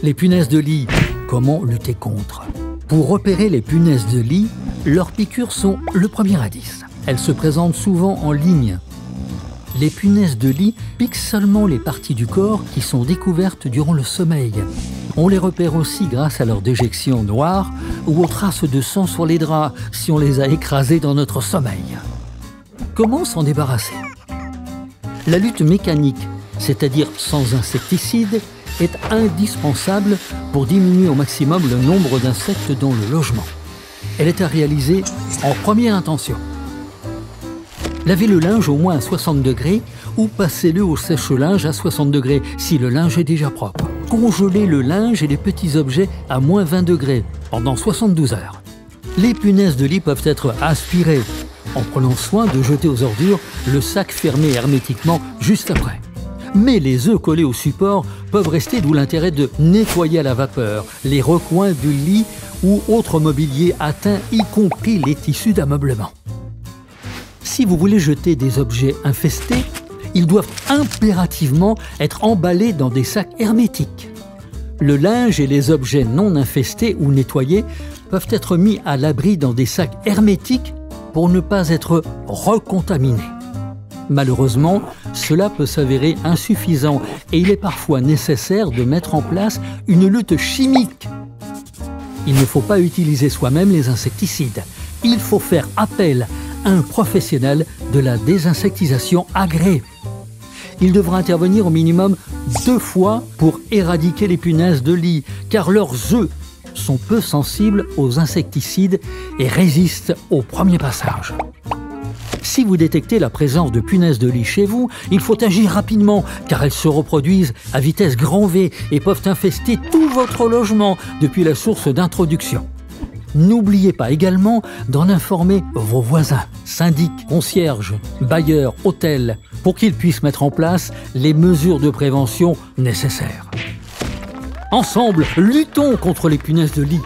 Les punaises de lit, comment lutter contre? Pour repérer les punaises de lit, leurs piqûres sont le premier indice. Elles se présentent souvent en ligne. Les punaises de lit piquent seulement les parties du corps qui sont découvertes durant le sommeil. On les repère aussi grâce à leur déjection noire ou aux traces de sang sur les draps si on les a écrasées dans notre sommeil. Comment s'en débarrasser? La lutte mécanique, c'est-à-dire sans insecticide, est indispensable pour diminuer au maximum le nombre d'insectes dans le logement. Elle est à réaliser en première intention. Lavez le linge au moins à 60 degrés ou passez-le au sèche-linge à 60 degrés si le linge est déjà propre. Congelez le linge et les petits objets à moins 20 degrés pendant 72 heures. Les punaises de lit peuvent être aspirées en prenant soin de jeter aux ordures le sac fermé hermétiquement juste après. Mais les œufs collés au support peuvent rester, d'où l'intérêt de nettoyer à la vapeur les recoins du lit ou autres mobiliers atteints, y compris les tissus d'ameublement. Si vous voulez jeter des objets infestés, ils doivent impérativement être emballés dans des sacs hermétiques. Le linge et les objets non infestés ou nettoyés peuvent être mis à l'abri dans des sacs hermétiques pour ne pas être recontaminés. Malheureusement, cela peut s'avérer insuffisant et il est parfois nécessaire de mettre en place une lutte chimique. Il ne faut pas utiliser soi-même les insecticides. Il faut faire appel à un professionnel de la désinsectisation agréé. Il devra intervenir au minimum 2 fois pour éradiquer les punaises de lit, car leurs œufs sont peu sensibles aux insecticides et résistent au premier passage. Si vous détectez la présence de punaises de lit chez vous, il faut agir rapidement car elles se reproduisent à vitesse grand V et peuvent infester tout votre logement depuis la source d'introduction. N'oubliez pas également d'en informer vos voisins, syndics, concierges, bailleurs, hôtels, pour qu'ils puissent mettre en place les mesures de prévention nécessaires. Ensemble, luttons contre les punaises de lit.